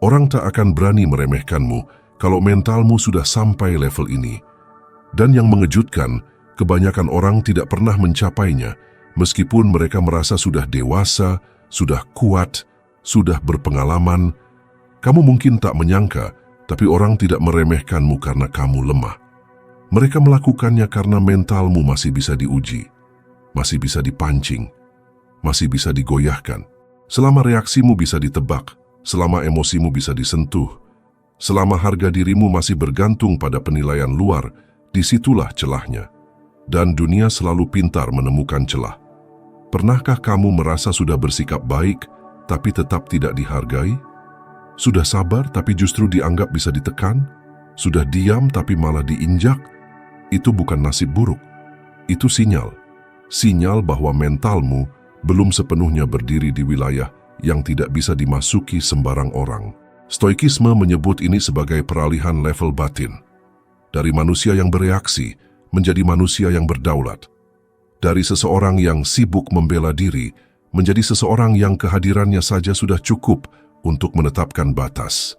Orang tak akan berani meremehkanmu kalau mentalmu sudah sampai level ini. Dan yang mengejutkan, kebanyakan orang tidak pernah mencapainya, meskipun mereka merasa sudah dewasa, sudah kuat, sudah berpengalaman. Kamu mungkin tak menyangka, tapi orang tidak meremehkanmu karena kamu lemah. Mereka melakukannya karena mentalmu masih bisa diuji, masih bisa dipancing, masih bisa digoyahkan. Selama reaksimu bisa ditebak, selama emosimu bisa disentuh, selama harga dirimu masih bergantung pada penilaian luar, disitulah celahnya. Dan dunia selalu pintar menemukan celah. Pernahkah kamu merasa sudah bersikap baik, tapi tetap tidak dihargai? Sudah sabar, tapi justru dianggap bisa ditekan? Sudah diam, tapi malah diinjak? Itu bukan nasib buruk. Itu sinyal. Sinyal bahwa mentalmu belum sepenuhnya berdiri di wilayah yang tidak bisa dimasuki sembarang orang. Stoikisme menyebut ini sebagai peralihan level batin. Dari manusia yang bereaksi menjadi manusia yang berdaulat. Dari seseorang yang sibuk membela diri menjadi seseorang yang kehadirannya saja sudah cukup untuk menetapkan batas.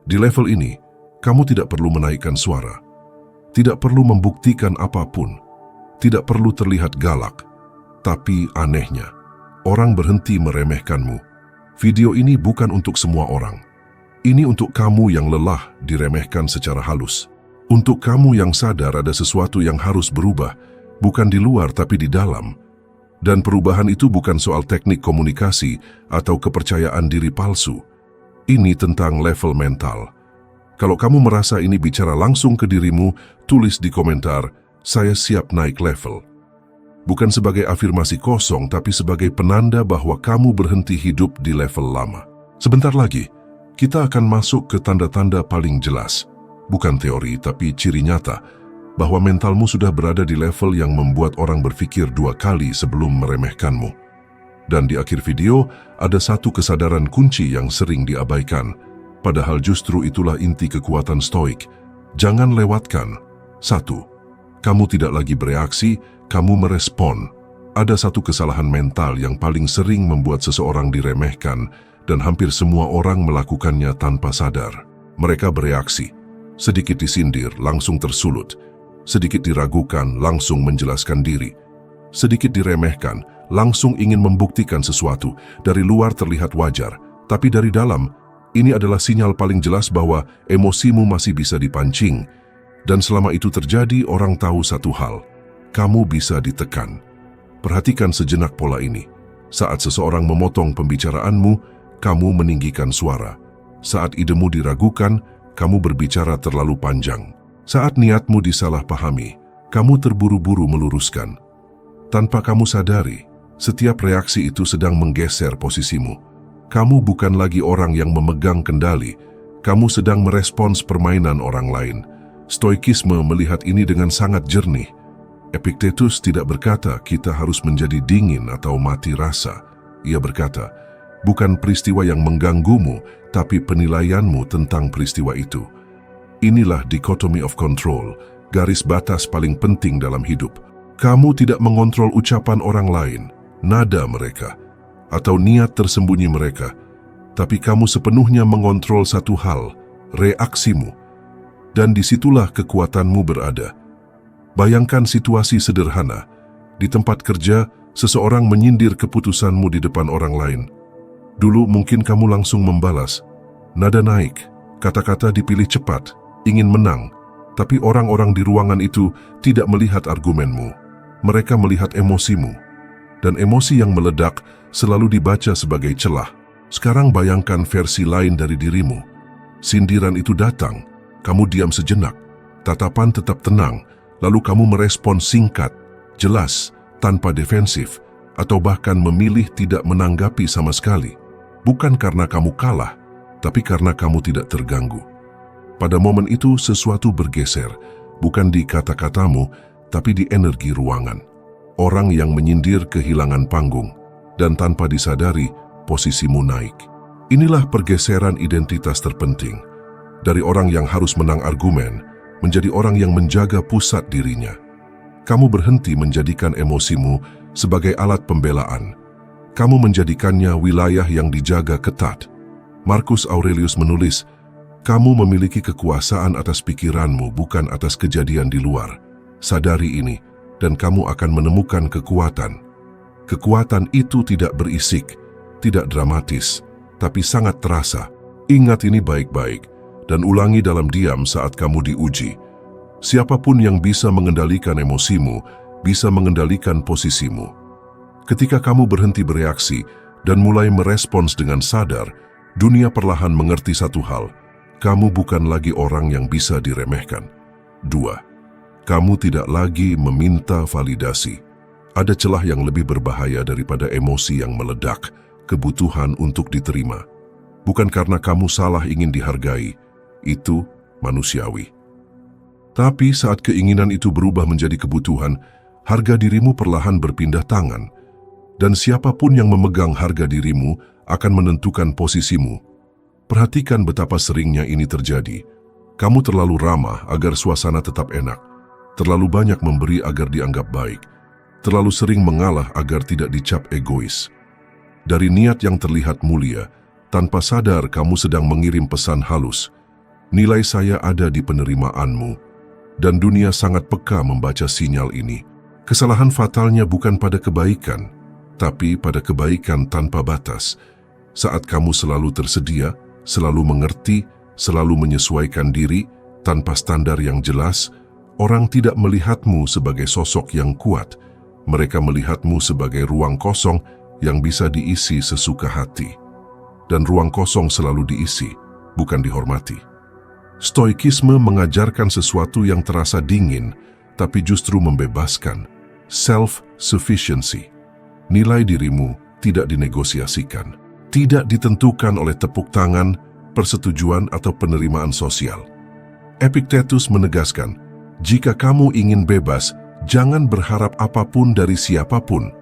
Di level ini, kamu tidak perlu menaikkan suara, tidak perlu membuktikan apapun, tidak perlu terlihat galak. Tapi anehnya, orang berhenti meremehkanmu. Video ini bukan untuk semua orang. Ini untuk kamu yang lelah diremehkan secara halus. Untuk kamu yang sadar ada sesuatu yang harus berubah, bukan di luar tapi di dalam. Dan perubahan itu bukan soal teknik komunikasi atau kepercayaan diri palsu. Ini tentang level mental. Kalau kamu merasa ini bicara langsung ke dirimu, tulis di komentar, "Saya siap naik level." Bukan sebagai afirmasi kosong, tapi sebagai penanda bahwa kamu berhenti hidup di level lama. Sebentar lagi, kita akan masuk ke tanda-tanda paling jelas. Bukan teori, tapi ciri nyata, bahwa mentalmu sudah berada di level yang membuat orang berpikir dua kali sebelum meremehkanmu. Dan di akhir video, ada satu kesadaran kunci yang sering diabaikan, padahal justru itulah inti kekuatan stoik. Jangan lewatkan. 1. Kamu tidak lagi bereaksi, kamu merespon. Ada satu kesalahan mental yang paling sering membuat seseorang diremehkan dan hampir semua orang melakukannya tanpa sadar. Mereka bereaksi. Sedikit disindir, langsung tersulut. Sedikit diragukan, langsung menjelaskan diri. Sedikit diremehkan, langsung ingin membuktikan sesuatu. Dari luar terlihat wajar, tapi dari dalam, ini adalah sinyal paling jelas bahwa emosimu masih bisa dipancing. Dan selama itu terjadi, orang tahu satu hal. Kamu bisa ditekan. Perhatikan sejenak pola ini. Saat seseorang memotong pembicaraanmu, kamu meninggikan suara. Saat idemu diragukan, kamu berbicara terlalu panjang. Saat niatmu disalahpahami, kamu terburu-buru meluruskan. Tanpa kamu sadari, setiap reaksi itu sedang menggeser posisimu. Kamu bukan lagi orang yang memegang kendali, kamu sedang merespons permainan orang lain. Stoikisme melihat ini dengan sangat jernih. Epictetus tidak berkata kita harus menjadi dingin atau mati rasa. Ia berkata, bukan peristiwa yang mengganggumu, tapi penilaianmu tentang peristiwa itu. Inilah dichotomy of control, garis batas paling penting dalam hidup. Kamu tidak mengontrol ucapan orang lain, nada mereka, atau niat tersembunyi mereka, tapi kamu sepenuhnya mengontrol satu hal, reaksimu. Dan disitulah kekuatanmu berada. Bayangkan situasi sederhana. Di tempat kerja, seseorang menyindir keputusanmu di depan orang lain. Dulu mungkin kamu langsung membalas. Nada naik, kata-kata dipilih cepat, ingin menang. Tapi orang-orang di ruangan itu tidak melihat argumenmu. Mereka melihat emosimu. Dan emosi yang meledak selalu dibaca sebagai celah. Sekarang bayangkan versi lain dari dirimu. Sindiran itu datang. Kamu diam sejenak, tatapan tetap tenang, lalu kamu merespon singkat, jelas, tanpa defensif, atau bahkan memilih tidak menanggapi sama sekali. Bukan karena kamu kalah, tapi karena kamu tidak terganggu. Pada momen itu sesuatu bergeser, bukan di kata-katamu, tapi di energi ruangan. Orang yang menyindir kehilangan panggung, dan tanpa disadari, posisimu naik. Inilah pergeseran identitas terpenting. Dari orang yang harus menang argumen, menjadi orang yang menjaga pusat dirinya. Kamu berhenti menjadikan emosimu sebagai alat pembelaan. Kamu menjadikannya wilayah yang dijaga ketat. Marcus Aurelius menulis, "Kamu memiliki kekuasaan atas pikiranmu, bukan atas kejadian di luar. Sadari ini, dan kamu akan menemukan kekuatan. Kekuatan itu tidak berisik, tidak dramatis, tapi sangat terasa. Ingat ini baik-baik, dan ulangi dalam diam saat kamu diuji. Siapapun yang bisa mengendalikan emosimu, bisa mengendalikan posisimu. Ketika kamu berhenti bereaksi dan mulai merespons dengan sadar, dunia perlahan mengerti satu hal, kamu bukan lagi orang yang bisa diremehkan. 2. Kamu tidak lagi meminta validasi. Ada celah yang lebih berbahaya daripada emosi yang meledak, kebutuhan untuk diterima. Bukan karena kamu salah ingin dihargai, itu manusiawi. Tapi saat keinginan itu berubah menjadi kebutuhan, harga dirimu perlahan berpindah tangan. Dan siapapun yang memegang harga dirimu akan menentukan posisimu. Perhatikan betapa seringnya ini terjadi. Kamu terlalu ramah agar suasana tetap enak. Terlalu banyak memberi agar dianggap baik. Terlalu sering mengalah agar tidak dicap egois. Dari niat yang terlihat mulia, tanpa sadar kamu sedang mengirim pesan halus. Nilai saya ada di penerimaanmu. Dan dunia sangat peka membaca sinyal ini. Kesalahan fatalnya bukan pada kebaikan, tapi pada kebaikan tanpa batas. Saat kamu selalu tersedia, selalu mengerti, selalu menyesuaikan diri, tanpa standar yang jelas, orang tidak melihatmu sebagai sosok yang kuat. Mereka melihatmu sebagai ruang kosong yang bisa diisi sesuka hati. Dan ruang kosong selalu diisi, bukan dihormati. Stoikisme mengajarkan sesuatu yang terasa dingin, tapi justru membebaskan. Self-sufficiency. Nilai dirimu tidak dinegosiasikan. Tidak ditentukan oleh tepuk tangan, persetujuan, atau penerimaan sosial. Epictetus menegaskan, jika kamu ingin bebas, jangan berharap apapun dari siapapun.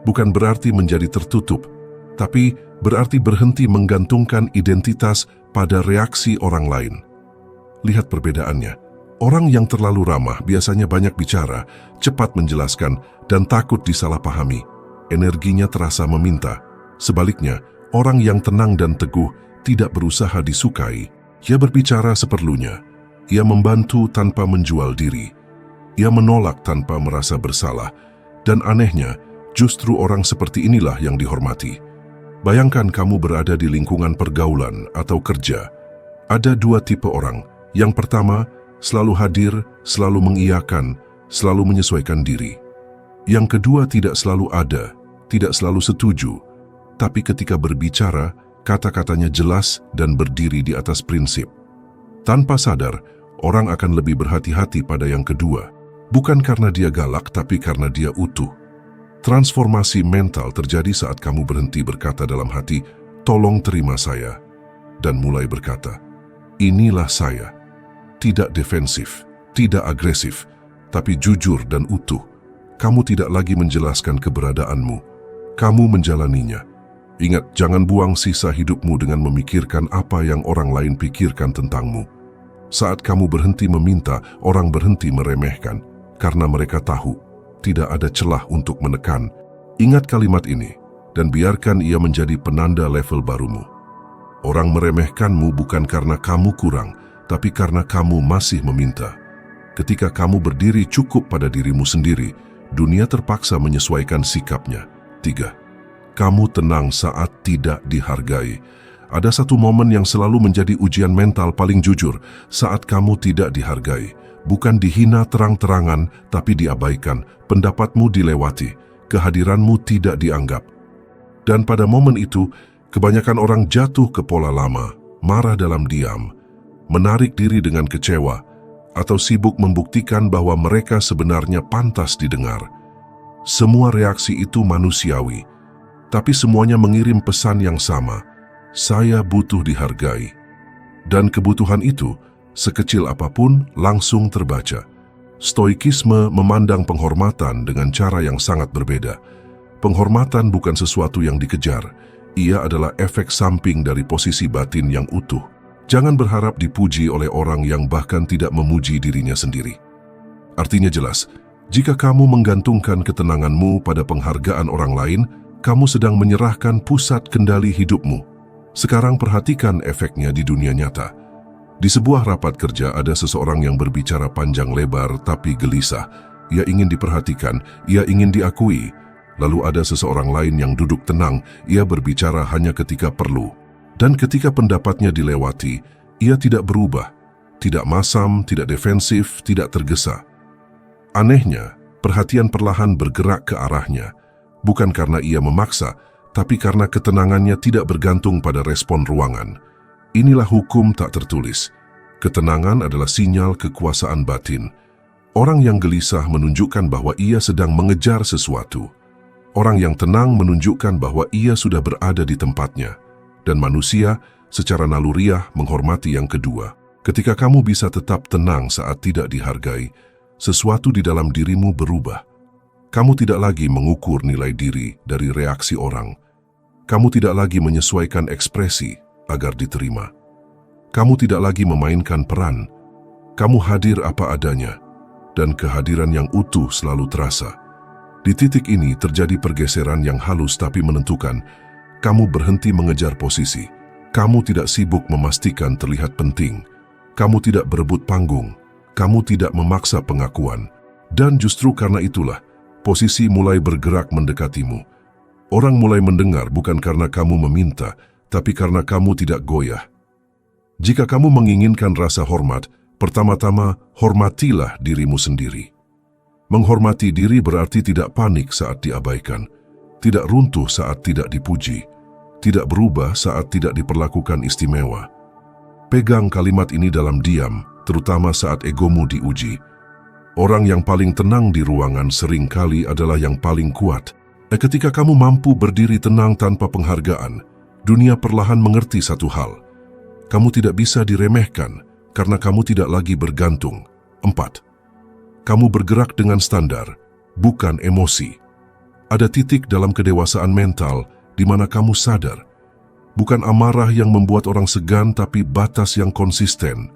Bukan berarti menjadi tertutup, tapi berarti berhenti menggantungkan identitas pada reaksi orang lain. Lihat perbedaannya. Orang yang terlalu ramah biasanya banyak bicara, cepat menjelaskan, dan takut disalahpahami. Energinya terasa meminta. Sebaliknya, orang yang tenang dan teguh tidak berusaha disukai. Ia berbicara seperlunya. Ia membantu tanpa menjual diri. Ia menolak tanpa merasa bersalah. Dan anehnya, justru orang seperti inilah yang dihormati. Bayangkan kamu berada di lingkungan pergaulan atau kerja. Ada 2 tipe orang. Yang pertama, selalu hadir, selalu mengiyakan, selalu menyesuaikan diri. Yang kedua tidak selalu ada, tidak selalu setuju, tapi ketika berbicara, kata-katanya jelas dan berdiri di atas prinsip. Tanpa sadar, orang akan lebih berhati-hati pada yang kedua, bukan karena dia galak, tapi karena dia utuh. Transformasi mental terjadi saat kamu berhenti berkata dalam hati, "Tolong terima saya," dan mulai berkata, "Inilah saya." Tidak defensif, tidak agresif, tapi jujur dan utuh. Kamu tidak lagi menjelaskan keberadaanmu. Kamu menjalaninya. Ingat, jangan buang sisa hidupmu dengan memikirkan apa yang orang lain pikirkan tentangmu. Saat kamu berhenti meminta, orang berhenti meremehkan, karena mereka tahu tidak ada celah untuk menekan. Ingat kalimat ini, dan biarkan ia menjadi penanda level barumu. Orang meremehkanmu bukan karena kamu kurang, tapi karena kamu masih meminta. Ketika kamu berdiri cukup pada dirimu sendiri, dunia terpaksa menyesuaikan sikapnya. 3. Kamu tenang saat tidak dihargai. Ada satu momen yang selalu menjadi ujian mental paling jujur, saat kamu tidak dihargai. Bukan dihina terang-terangan, tapi diabaikan. Pendapatmu dilewati, kehadiranmu tidak dianggap. Dan pada momen itu, kebanyakan orang jatuh ke pola lama, marah dalam diam, menarik diri dengan kecewa, atau sibuk membuktikan bahwa mereka sebenarnya pantas didengar. Semua reaksi itu manusiawi, tapi semuanya mengirim pesan yang sama, saya butuh dihargai. Dan kebutuhan itu, sekecil apapun, langsung terbaca. Stoikisme memandang penghormatan dengan cara yang sangat berbeda. Penghormatan bukan sesuatu yang dikejar, ia adalah efek samping dari posisi batin yang utuh. Jangan berharap dipuji oleh orang yang bahkan tidak memuji dirinya sendiri. Artinya jelas, jika kamu menggantungkan ketenanganmu pada penghargaan orang lain, kamu sedang menyerahkan pusat kendali hidupmu. Sekarang perhatikan efeknya di dunia nyata. Di sebuah rapat kerja ada seseorang yang berbicara panjang lebar tapi gelisah. Ia ingin diperhatikan, ia ingin diakui. Lalu ada seseorang lain yang duduk tenang, ia berbicara hanya ketika perlu. Dan ketika pendapatnya dilewati, ia tidak berubah, tidak masam, tidak defensif, tidak tergesa. Anehnya, perhatian perlahan bergerak ke arahnya, bukan karena ia memaksa, tapi karena ketenangannya tidak bergantung pada respon ruangan. Inilah hukum tak tertulis. Ketenangan adalah sinyal kekuasaan batin. Orang yang gelisah menunjukkan bahwa ia sedang mengejar sesuatu. Orang yang tenang menunjukkan bahwa ia sudah berada di tempatnya. Dan manusia secara naluriah menghormati yang kedua. Ketika kamu bisa tetap tenang saat tidak dihargai, sesuatu di dalam dirimu berubah. Kamu tidak lagi mengukur nilai diri dari reaksi orang. Kamu tidak lagi menyesuaikan ekspresi agar diterima. Kamu tidak lagi memainkan peran. Kamu hadir apa adanya, dan kehadiran yang utuh selalu terasa. Di titik ini terjadi pergeseran yang halus tapi menentukan. Kamu berhenti mengejar posisi. Kamu tidak sibuk memastikan terlihat penting. Kamu tidak berebut panggung. Kamu tidak memaksa pengakuan. Dan justru karena itulah, posisi mulai bergerak mendekatimu. Orang mulai mendengar bukan karena kamu meminta, tapi karena kamu tidak goyah. Jika kamu menginginkan rasa hormat, pertama-tama hormatilah dirimu sendiri. Menghormati diri berarti tidak panik saat diabaikan, tidak runtuh saat tidak dipuji, tidak berubah saat tidak diperlakukan istimewa. Pegang kalimat ini dalam diam, terutama saat egomu diuji. Orang yang paling tenang di ruangan seringkali adalah yang paling kuat. Ketika kamu mampu berdiri tenang tanpa penghargaan, dunia perlahan mengerti satu hal. Kamu tidak bisa diremehkan karena kamu tidak lagi bergantung. 4. Kamu bergerak dengan standar, bukan emosi. Ada titik dalam kedewasaan mental di mana kamu sadar. Bukan amarah yang membuat orang segan, tapi batas yang konsisten.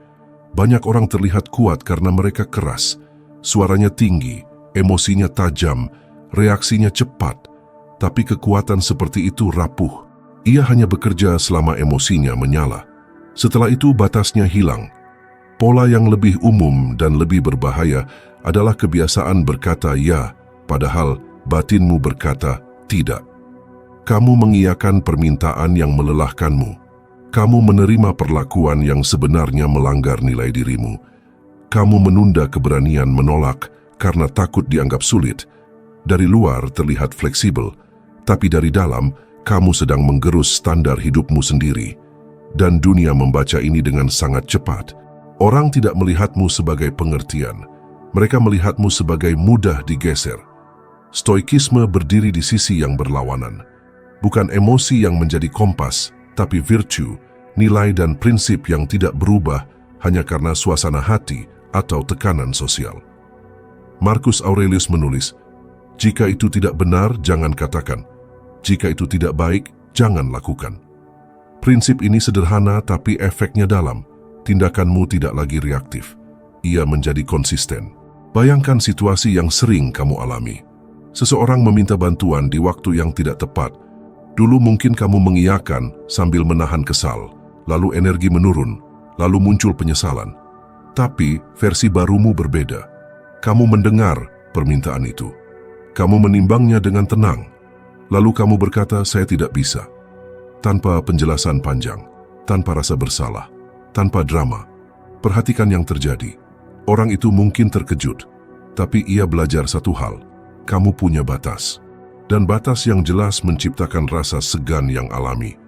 Banyak orang terlihat kuat karena mereka keras. Suaranya tinggi, emosinya tajam, reaksinya cepat. Tapi kekuatan seperti itu rapuh. Ia hanya bekerja selama emosinya menyala. Setelah itu batasnya hilang. Pola yang lebih umum dan lebih berbahaya adalah kebiasaan berkata ya, padahal batinmu berkata tidak. Kamu mengiyakan permintaan yang melelahkanmu. Kamu menerima perlakuan yang sebenarnya melanggar nilai dirimu. Kamu menunda keberanian menolak karena takut dianggap sulit. Dari luar terlihat fleksibel, tapi dari dalam kamu sedang menggerus standar hidupmu sendiri. Dan dunia membaca ini dengan sangat cepat. Orang tidak melihatmu sebagai pengertian. Mereka melihatmu sebagai mudah digeser. Stoikisme berdiri di sisi yang berlawanan. Bukan emosi yang menjadi kompas, tapi virtue, nilai dan prinsip yang tidak berubah hanya karena suasana hati atau tekanan sosial. Marcus Aurelius menulis, "Jika itu tidak benar, jangan katakan. Jika itu tidak baik, jangan lakukan." Prinsip ini sederhana tapi efeknya dalam. Tindakanmu tidak lagi reaktif. Ia menjadi konsisten. Bayangkan situasi yang sering kamu alami. Seseorang meminta bantuan di waktu yang tidak tepat. Dulu mungkin kamu mengiyakan sambil menahan kesal, lalu energi menurun, lalu muncul penyesalan. Tapi versi barumu berbeda. Kamu mendengar permintaan itu. Kamu menimbangnya dengan tenang. Lalu kamu berkata, "Saya tidak bisa." Tanpa penjelasan panjang, tanpa rasa bersalah, tanpa drama. Perhatikan yang terjadi. Orang itu mungkin terkejut, tapi ia belajar satu hal. Kamu punya batas. Dan batas yang jelas menciptakan rasa segan yang alami.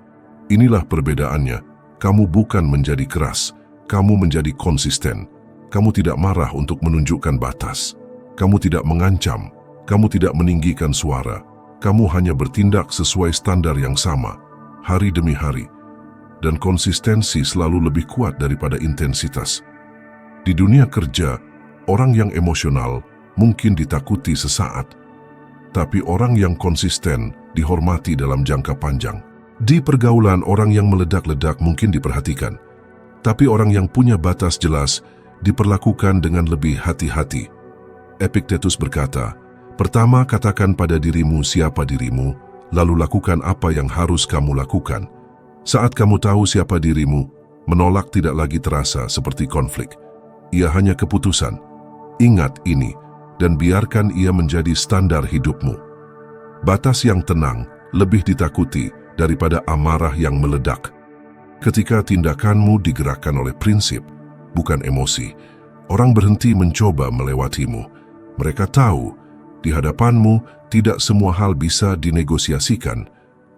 Inilah perbedaannya. Kamu bukan menjadi keras, kamu menjadi konsisten. Kamu tidak marah untuk menunjukkan batas. Kamu tidak mengancam, kamu tidak meninggikan suara. Kamu hanya bertindak sesuai standar yang sama, hari demi hari. Dan konsistensi selalu lebih kuat daripada intensitas. Di dunia kerja, orang yang emosional mungkin ditakuti sesaat, tapi orang yang konsisten dihormati dalam jangka panjang. Di pergaulan, orang yang meledak-ledak mungkin diperhatikan, tapi orang yang punya batas jelas diperlakukan dengan lebih hati-hati. Epictetus berkata, "Pertama katakan pada dirimu siapa dirimu, lalu lakukan apa yang harus kamu lakukan. Saat kamu tahu siapa dirimu, menolak tidak lagi terasa seperti konflik. Ia hanya keputusan. Ingat ini dan biarkan ia menjadi standar hidupmu. Batas yang tenang lebih ditakuti daripada amarah yang meledak. Ketika tindakanmu digerakkan oleh prinsip, bukan emosi, orang berhenti mencoba melewatimu. Mereka tahu di hadapanmu tidak semua hal bisa dinegosiasikan.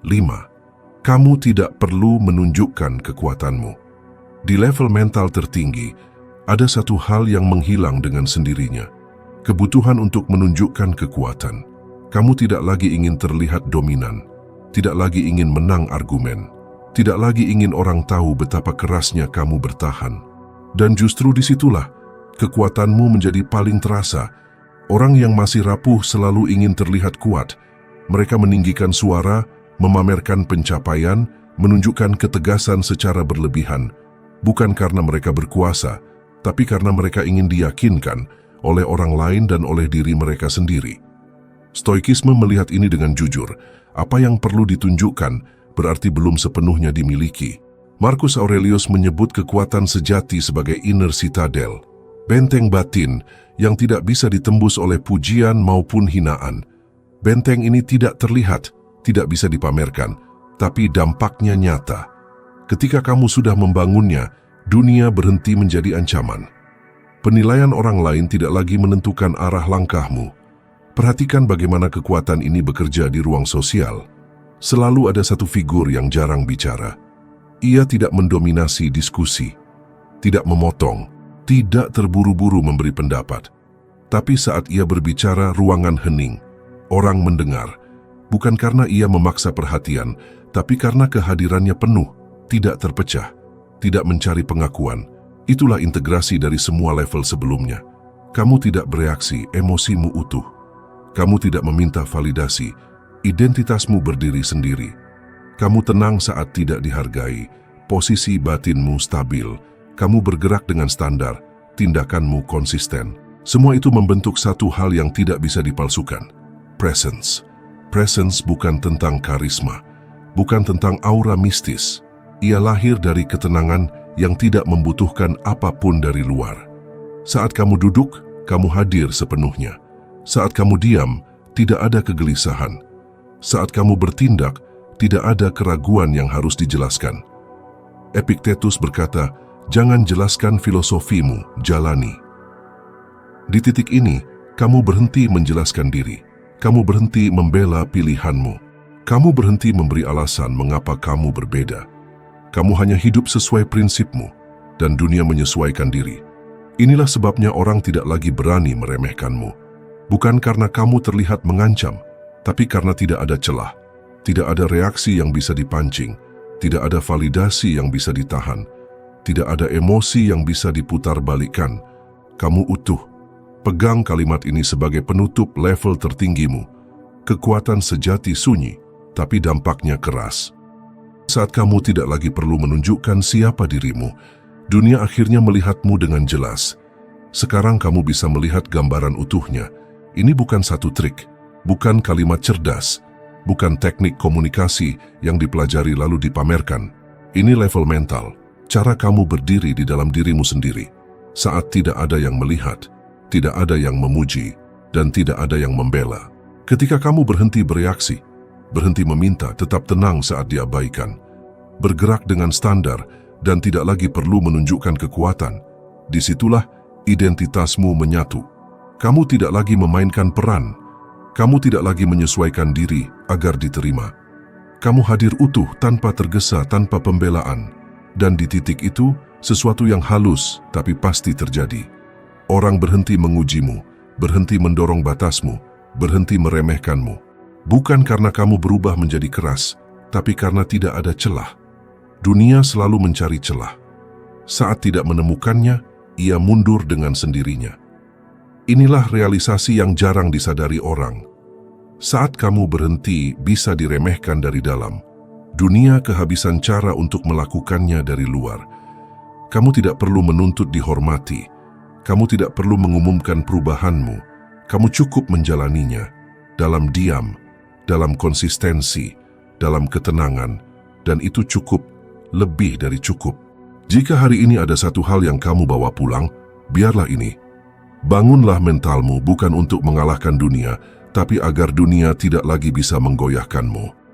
5. Kamu tidak perlu menunjukkan kekuatanmu. Di level mental tertinggi, ada satu hal yang menghilang dengan sendirinya. Kebutuhan untuk menunjukkan kekuatan. Kamu tidak lagi ingin terlihat dominan, tidak lagi ingin menang argumen, tidak lagi ingin orang tahu betapa kerasnya kamu bertahan. Dan justru disitulah kekuatanmu menjadi paling terasa. Orang yang masih rapuh selalu ingin terlihat kuat. Mereka meninggikan suara, memamerkan pencapaian, menunjukkan ketegasan secara berlebihan, bukan karena mereka berkuasa, tapi karena mereka ingin diyakinkan oleh orang lain dan oleh diri mereka sendiri. Stoikisme melihat ini dengan jujur. Apa yang perlu ditunjukkan berarti belum sepenuhnya dimiliki. Marcus Aurelius menyebut kekuatan sejati sebagai inner citadel, benteng batin yang tidak bisa ditembus oleh pujian maupun hinaan. Benteng ini tidak terlihat, tidak bisa dipamerkan, tapi dampaknya nyata. Ketika kamu sudah membangunnya, dunia berhenti menjadi ancaman. Penilaian orang lain tidak lagi menentukan arah langkahmu. Perhatikan bagaimana kekuatan ini bekerja di ruang sosial. Selalu ada satu figur yang jarang bicara. Ia tidak mendominasi diskusi, tidak memotong, tidak terburu-buru memberi pendapat. Tapi saat ia berbicara, ruangan hening. Orang mendengar. Bukan karena ia memaksa perhatian, tapi karena kehadirannya penuh, tidak terpecah, tidak mencari pengakuan. Itulah integrasi dari semua level sebelumnya. Kamu tidak bereaksi, emosimu utuh. Kamu tidak meminta validasi, identitasmu berdiri sendiri. Kamu tenang saat tidak dihargai, posisi batinmu stabil. Kamu bergerak dengan standar, tindakanmu konsisten. Semua itu membentuk satu hal yang tidak bisa dipalsukan. Presence. Presence bukan tentang karisma, bukan tentang aura mistis. Ia lahir dari ketenangan yang tidak membutuhkan apapun dari luar. Saat kamu duduk, kamu hadir sepenuhnya. Saat kamu diam, tidak ada kegelisahan. Saat kamu bertindak, tidak ada keraguan yang harus dijelaskan. Epictetus berkata, jangan jelaskan filosofimu, jalani. Di titik ini, kamu berhenti menjelaskan diri. Kamu berhenti membela pilihanmu. Kamu berhenti memberi alasan mengapa kamu berbeda. Kamu hanya hidup sesuai prinsipmu, dan dunia menyesuaikan diri. Inilah sebabnya orang tidak lagi berani meremehkanmu. Bukan karena kamu terlihat mengancam, tapi karena tidak ada celah. Tidak ada reaksi yang bisa dipancing. Tidak ada validasi yang bisa ditahan. Tidak ada emosi yang bisa diputarbalikkan. Kamu utuh. Pegang kalimat ini sebagai penutup level tertinggimu. Kekuatan sejati sunyi, tapi dampaknya keras. Saat kamu tidak lagi perlu menunjukkan siapa dirimu, dunia akhirnya melihatmu dengan jelas. Sekarang kamu bisa melihat gambaran utuhnya. Ini bukan satu trik, bukan kalimat cerdas, bukan teknik komunikasi yang dipelajari lalu dipamerkan. Ini level mental, cara kamu berdiri di dalam dirimu sendiri. Saat tidak ada yang melihat, tidak ada yang memuji, dan tidak ada yang membela. Ketika kamu berhenti bereaksi, berhenti meminta, tetap tenang saat diabaikan, bergerak dengan standar, dan tidak lagi perlu menunjukkan kekuatan, disitulah identitasmu menyatu. Kamu tidak lagi memainkan peran, kamu tidak lagi menyesuaikan diri agar diterima. Kamu hadir utuh tanpa tergesa, tanpa pembelaan, dan di titik itu, sesuatu yang halus tapi pasti terjadi. Orang berhenti mengujimu, berhenti mendorong batasmu, berhenti meremehkanmu. Bukan karena kamu berubah menjadi keras, tapi karena tidak ada celah. Dunia selalu mencari celah. Saat tidak menemukannya, ia mundur dengan sendirinya. Inilah realisasi yang jarang disadari orang. Saat kamu berhenti bisa diremehkan dari dalam. Dunia kehabisan cara untuk melakukannya dari luar. Kamu tidak perlu menuntut dihormati. Kamu tidak perlu mengumumkan perubahanmu. Kamu cukup menjalaninya dalam diam, dalam konsistensi, dalam ketenangan, dan itu cukup lebih dari cukup. Jika hari ini ada satu hal yang kamu bawa pulang, biarlah ini. Bangunlah mentalmu bukan untuk mengalahkan dunia, tapi agar dunia tidak lagi bisa menggoyahkanmu.